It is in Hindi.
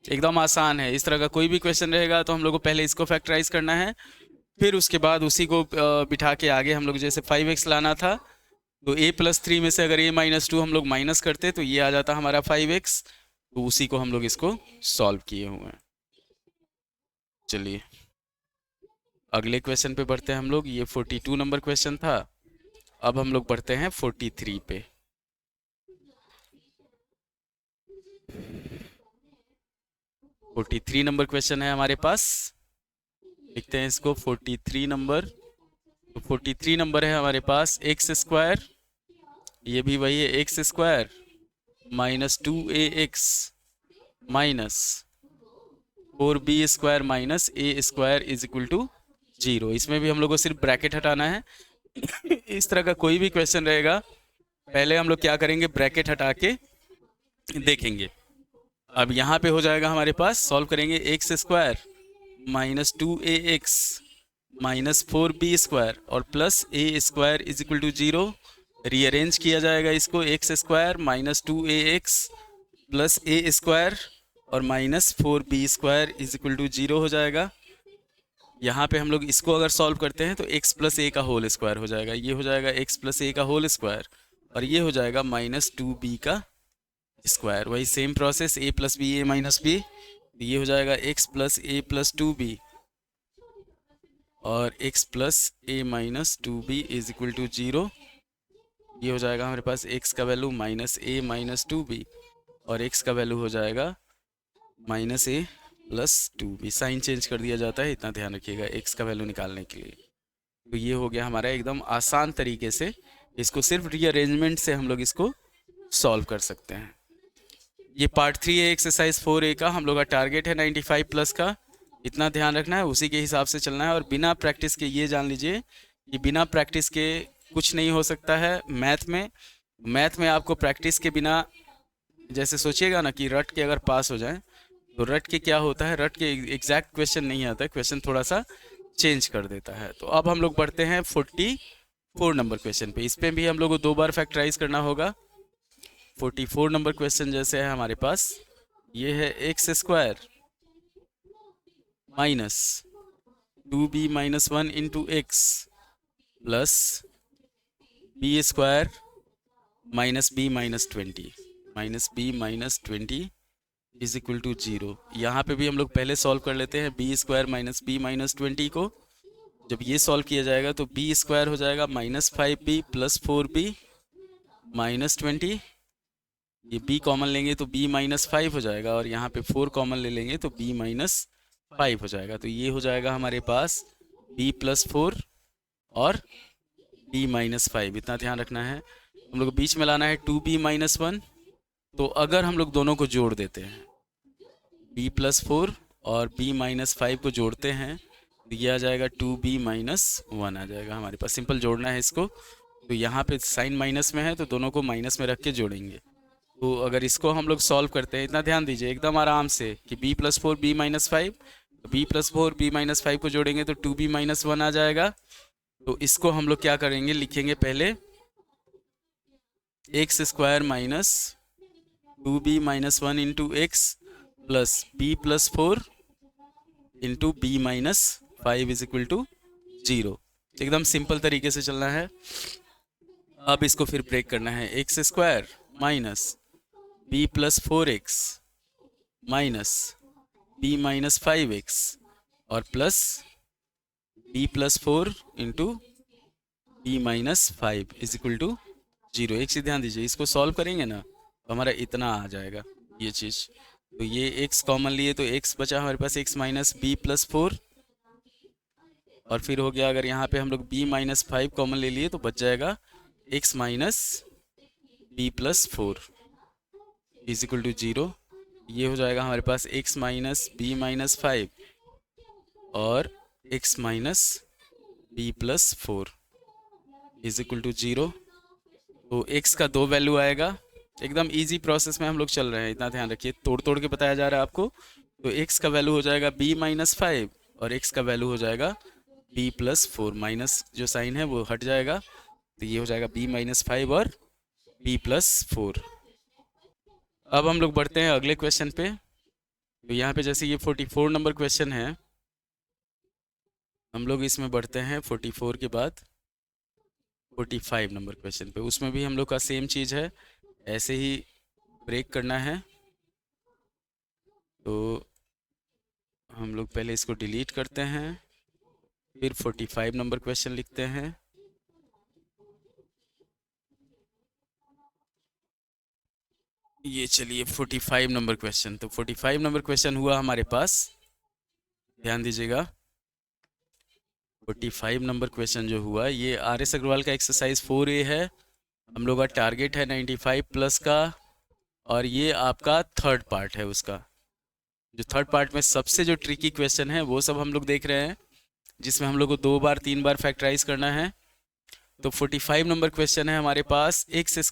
एकदम आसान है। इस तरह का कोई भी क्वेश्चन रहेगा तो हम लोग को पहले इसको फैक्टराइज करना है, फिर उसके बाद उसी को बिठा के आगे हम लोग जैसे 5x लाना था, तो a+3 में से अगर a-2 हम लोग माइनस करते तो ये आ जाता हमारा 5x। तो उसी को हम लोग इसको सॉल्व किए हुए हैं। चलिए अगले क्वेश्चन पे बढ़ते हैं हम लोग। ये 42 नंबर क्वेश्चन था। अब हम लोग बढ़ते हैं 43 पे। 43 नंबर क्वेश्चन है हमारे पास। लिखते हैं इसको 43 नंबर। तो 43 नंबर है हमारे पास x², ये भी वही है x² minus 2ax minus 4b² minus a² is equal to 0। इसमें भी हम लोग को सिर्फ ब्रैकेट हटाना है। इस तरह का कोई भी क्वेश्चन रहेगा, पहले हम लोग क्या करेंगे, ब्रैकेट हटा के देखेंगे। अब यहाँ पे हो जाएगा हमारे पास, सॉल्व करेंगे x² minus 2ax minus 4b² और plus a² is equal to 0। Rearrange किया जाएगा इसको, x² minus 2ax plus a² और minus 4b² is equal to 0 हो जाएगा। यहाँ पे हम लोग इसको अगर सॉल्व करते हैं तो x प्लस ए का होल स्क्वायर हो जाएगा। ये हो जाएगा x प्लस ए का होल स्क्वायर और ये हो जाएगा माइनस 2b का स्क्वायर। वही same process, a plus B A minus B, ये हो जाएगा x प्लस ए प्लस 2b और x plus A minus 2b is equal to 0। ये हो जाएगा हमारे पास x का value minus A minus 2b और x का वैल्यू हो जाएगा minus A plus 2b। Sign change कर दिया जाता है, इतना ध्यान रखिएगा x का वैल्यू निकालने के लिए। तो ये हो गया हमारा एकदम आसान तरीके से। इसको सिर्फ रीअरेंजमेंट से हम लोग इसको सॉल्व कर सकते हैं। ये पार्ट 3 है एक्सरसाइज 4A का। हम लोग का टारगेट है 95 प्लस का, इतना ध्यान रखना है, उसी के हिसाब से चलना है। और बिना प्रैक्टिस के ये जान लीजिए कि बिना प्रैक्टिस के कुछ नहीं हो सकता है मैथ में। मैथ में आपको प्रैक्टिस के बिना, जैसे सोचिएगा ना कि रट के अगर पास हो जाए, तो रट के क्या होता है, रट के एग्जैक्ट क्वेश्चन नहीं आता है, क्वेश्चन थोड़ा सा चेंज कर देता है। तो अब हम लोग बढ़ते हैं 44 नंबर क्वेश्चन पे। इस पे भी हम लोग को 2 बार फैक्टराइज करना होगा। 44 नंबर क्वेश्चन जैसे है हमारे पास, ये है x² minus 2b minus 1 into X plus b² minus b minus 20 is equal to 0। यहाँ पे भी हम लोग पहले सॉल्व कर लेते हैं b² माइनस b माइनस 20 को। जब ये सॉल्व किया जाएगा तो b² हो जाएगा minus 5b plus 4b minus 20। ये b कॉमन लेंगे तो b माइनस 5 हो जाएगा और यहाँ पे 4 कॉमन ले लेंगे तो b माइनस 5 हो जाएगा। तो ये हो जाएगा हमारे पास b प्लस 4 और b माइनस 5। इतना ध्यान रखना है। हम लोग को बीच में लाना है 2b माइनस 1। तो अगर हम लोग दोनों को जोड़ देते हैं, b प्लस 4 और b माइनस 5 को जोड़ते हैं, तो ये आ जाएगा 2b माइनस 1 आ जाएगा हमारे पास। सिंपल जोड़ना है इसको। तो यहाँ पे साइन माइनस में है तो दोनों को माइनस में रख के जोड़ेंगे। तो अगर इसको हम लोग सॉल्व करते हैं, इतना ध्यान दीजिए एकदम आराम से, कि b प्लस 4 b माइनस 5, तो b प्लस 4 b माइनस 5 को जोड़ेंगे तो 2b माइनस 1 आ जाएगा। तो इसको हम लोग क्या करेंगे, लिखेंगे पहले x² minus 2b minus 1 into X plus b plus 4 into b minus 5 is equal to 0। एकदम सिंपल तरीके से चलना है। अब इसको फिर ब्रेक करना है, x² minus b plus 4x minus b minus 5x और plus b plus 4 into b minus 5 is equal to 0। एक चीज़ ध्यान दीजिए, इसको सॉल्व करेंगे ना तो हमारा इतना आ जाएगा ये चीज़। तो ये x कॉमन लिए तो x बचा हमारे पास x माइनस b प्लस 4 और फिर हो गया, अगर यहाँ पे हम लोग b माइनस 5 कॉमन ले लिए तो बच जाएगा x minus b plus 4 is equal to 0। ये हो जाएगा हमारे पास x माइनस b माइनस 5 और x minus b plus 4 is equal to 0। तो x का 2 वैल्यू आएगा। एकदम इजी प्रोसेस में हम लोग चल रहे हैं, इतना ध्यान रखिए, तोड़ तोड़ के बताया जा रहा है आपको। तो x का वैल्यू हो जाएगा b माइनस 5 और x का वैल्यू हो जाएगा b प्लस 4। माइनस जो साइन है वो हट जाएगा, तो ये हो जाएगा b माइनस 5 और b प्लस 4। अब हम लोग बढ़ते हैं अगले क्वेश्चन पे। तो यहाँ पे जैसे ये 44 नंबर क्वेश्चन है, हम लोग इसमें बढ़ते हैं 44 के बाद 45 नंबर क्वेश्चन पे। उसमें भी हम लोग का सेम चीज़ है, ऐसे ही ब्रेक करना है। तो हम लोग पहले इसको डिलीट करते हैं, फिर 45 नंबर क्वेश्चन लिखते हैं। ये चलिए 45 नंबर क्वेश्चन। तो 45 नंबर क्वेश्चन हुआ हमारे पास, ध्यान दीजिएगा। 45 नंबर क्वेश्चन जो हुआ, ये RS अग्रवाल का एक्सरसाइज 4A है। हम लोग का टारगेट है 95 प्लस का, और ये आपका थर्ड पार्ट है उसका। जो थर्ड पार्ट में सबसे जो ट्रिकी क्वेश्चन है वो सब हम लोग देख रहे हैं, जिसमें हम लोग को 2 बार 3 बार फैक्टराइज करना है। तो 45 नंबर क्वेश्चन है हमारे पास, x²